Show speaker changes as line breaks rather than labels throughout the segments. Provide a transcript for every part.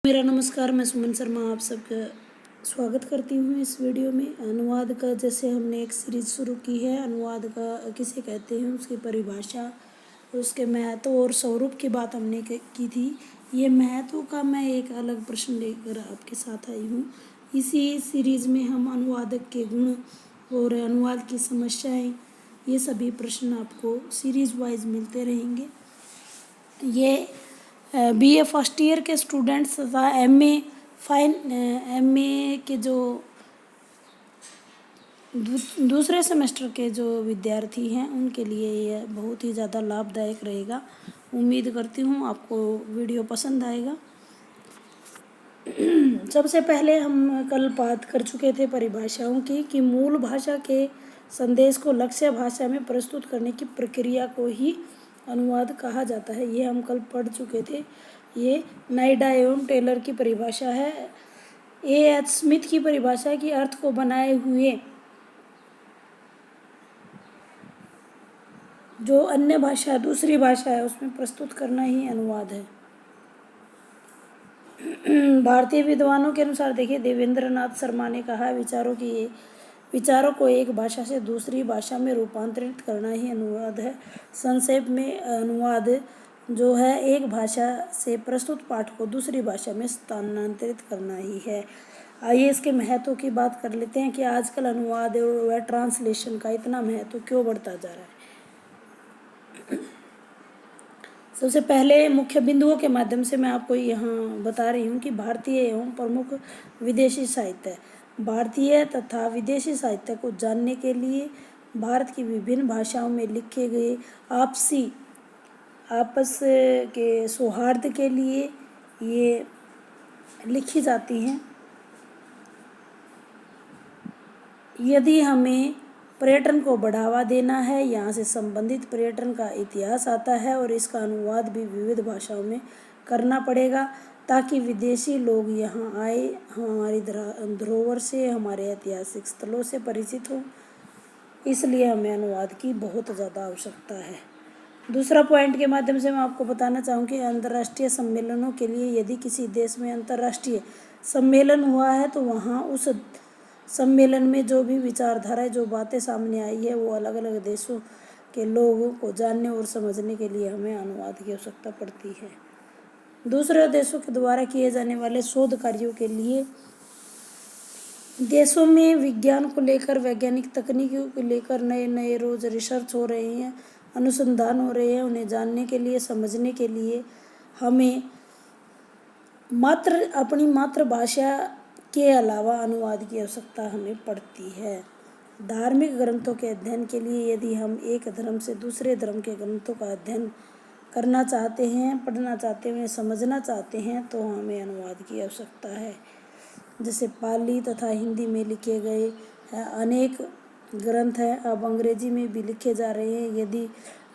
मेरा नमस्कार, मैं सुमन शर्मा आप सबका स्वागत करती हूँ इस वीडियो में। अनुवाद का जैसे हमने एक सीरीज़ शुरू की है, अनुवाद का किसे कहते हैं, उसकी परिभाषा, उसके महत्व और स्वरूप की बात हमने की थी। ये महत्व का मैं एक अलग प्रश्न लेकर आपके साथ आई हूँ। इसी सीरीज़ में हम अनुवादक के गुण और अनुवाद की समस्याएँ, ये सभी प्रश्न आपको सीरीज़ वाइज मिलते रहेंगे। ये बीए फर्स्ट ईयर के स्टूडेंट्स तथा एमए के जो दूसरे सेमेस्टर के जो विद्यार्थी हैं उनके लिए यह बहुत ही ज़्यादा लाभदायक रहेगा। उम्मीद करती हूँ आपको वीडियो पसंद आएगा। सबसे पहले हम कल बात कर चुके थे परिभाषाओं की कि मूल भाषा के संदेश को लक्ष्य भाषा में प्रस्तुत करने की प्रक्रिया को ही अनुवाद कहा जाता है। ये हम कल पढ़ चुके थे। ये नाइडा एवं टेलर की परिभाषा है। एच स्मिथ की परिभाषा की अर्थ को बनाए हुए जो अन्य भाषा दूसरी भाषा है उसमें प्रस्तुत करना ही अनुवाद है। भारतीय विद्वानों के अनुसार देखिए, देवेंद्र नाथ शर्मा ने कहा, विचारों को एक भाषा से दूसरी भाषा में रूपांतरित करना ही अनुवाद है। संक्षेप में अनुवाद जो है एक भाषा से प्रस्तुत पाठ को दूसरी भाषा में स्थानांतरित करना ही है। आइए इसके महत्व की बात कर लेते हैं कि आजकल अनुवाद व ट्रांसलेशन का इतना महत्व क्यों बढ़ता जा रहा है। सबसे पहले मुख्य बिंदुओं के माध्यम से मैं आपको यहाँ बता रही हूँ कि भारतीय एवं प्रमुख विदेशी साहित्य। भारतीय तथा विदेशी साहित्य को जानने के लिए भारत की विभिन्न भाषाओं में लिखे गए आपस के सौहार्द के लिए ये लिखी जाती हैं। यदि हमें पर्यटन को बढ़ावा देना है, यहाँ से संबंधित पर्यटन का इतिहास आता है और इसका अनुवाद भी विविध भाषाओं में करना पड़ेगा ताकि विदेशी लोग यहाँ आए, हमारी धरोहर से, हमारे ऐतिहासिक स्थलों से परिचित हों। इसलिए हमें अनुवाद की बहुत ज़्यादा आवश्यकता है। दूसरा पॉइंट के माध्यम से मैं आपको बताना चाहूँगी, अंतर्राष्ट्रीय सम्मेलनों के लिए यदि किसी देश में अंतर्राष्ट्रीय सम्मेलन हुआ है तो वहाँ उस सम्मेलन में जो भी विचारधारा, जो बातें सामने आई है, वो अलग अलग देशों के लोगों को जानने और समझने के लिए हमें अनुवाद की आवश्यकता पड़ती है। दूसरे देशों के द्वारा किए जाने वाले शोध कार्यों के लिए देशों में विज्ञान को लेकर, वैज्ञानिक तकनीकों को लेकर नए नए रोज रिसर्च हो रहे हैं, अनुसंधान हो रहे हैं। उन्हें जानने के लिए, समझने के लिए हमें अपनी मातृभाषा के अलावा अनुवाद की आवश्यकता हमें पड़ती है। धार्मिक ग्रंथों के अध्ययन के लिए यदि हम एक धर्म से दूसरे धर्म के ग्रंथों का अध्ययन करना चाहते हैं, पढ़ना चाहते हैं, समझना चाहते हैं तो हमें अनुवाद की आवश्यकता है। जैसे पाली तथा हिंदी में लिखे गए अनेक ग्रंथ हैं, अब अंग्रेजी में भी लिखे जा रहे हैं। यदि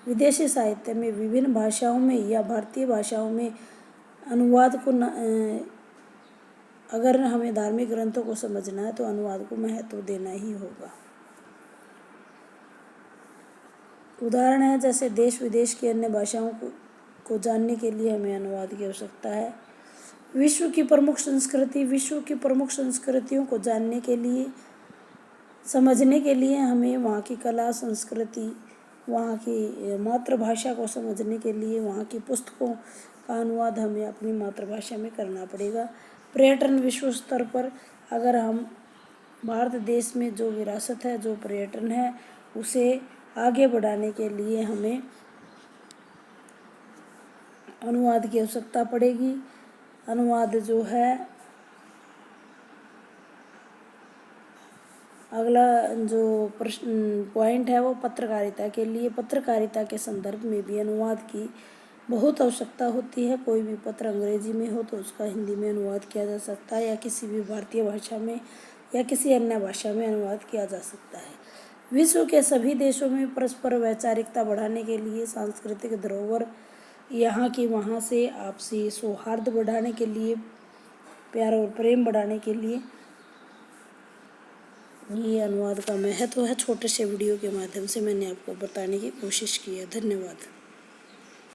विदेशी साहित्य में विभिन्न भाषाओं में या भारतीय भाषाओं में अनुवाद को अगर हमें धार्मिक ग्रंथों को समझना है तो अनुवाद को महत्व देना ही होगा। उदाहरण है जैसे देश विदेश की अन्य भाषाओं को जानने के लिए हमें अनुवाद की आवश्यकता है। विश्व की प्रमुख संस्कृतियों को जानने के लिए, समझने के लिए हमें वहाँ की कला, संस्कृति, वहाँ की मातृभाषा को समझने के लिए वहाँ की पुस्तकों का अनुवाद हमें अपनी मातृभाषा में करना पड़ेगा। पर्यटन विश्व स्तर पर अगर हम भारत देश में जो विरासत है, जो पर्यटन है, उसे आगे बढ़ाने के लिए हमें अनुवाद की आवश्यकता पड़ेगी। अनुवाद जो है, अगला जो प्रश्न पॉइंट है वो पत्रकारिता के लिए। पत्रकारिता के संदर्भ में भी अनुवाद की बहुत आवश्यकता होती है। कोई भी पत्र अंग्रेजी में हो तो उसका हिंदी में अनुवाद किया जा सकता है या किसी भी भारतीय भाषा में या किसी अन्य भाषा में अनुवाद किया जा सकता है। विश्व के सभी देशों में परस्पर वैचारिकता बढ़ाने के लिए, सांस्कृतिक धरोहर यहाँ की वहाँ से आपसी सौहार्द बढ़ाने के लिए, प्यार और प्रेम बढ़ाने के लिए ये अनुवाद का महत्व है। छोटे से वीडियो के माध्यम से मैंने आपको बताने की कोशिश की है। धन्यवाद।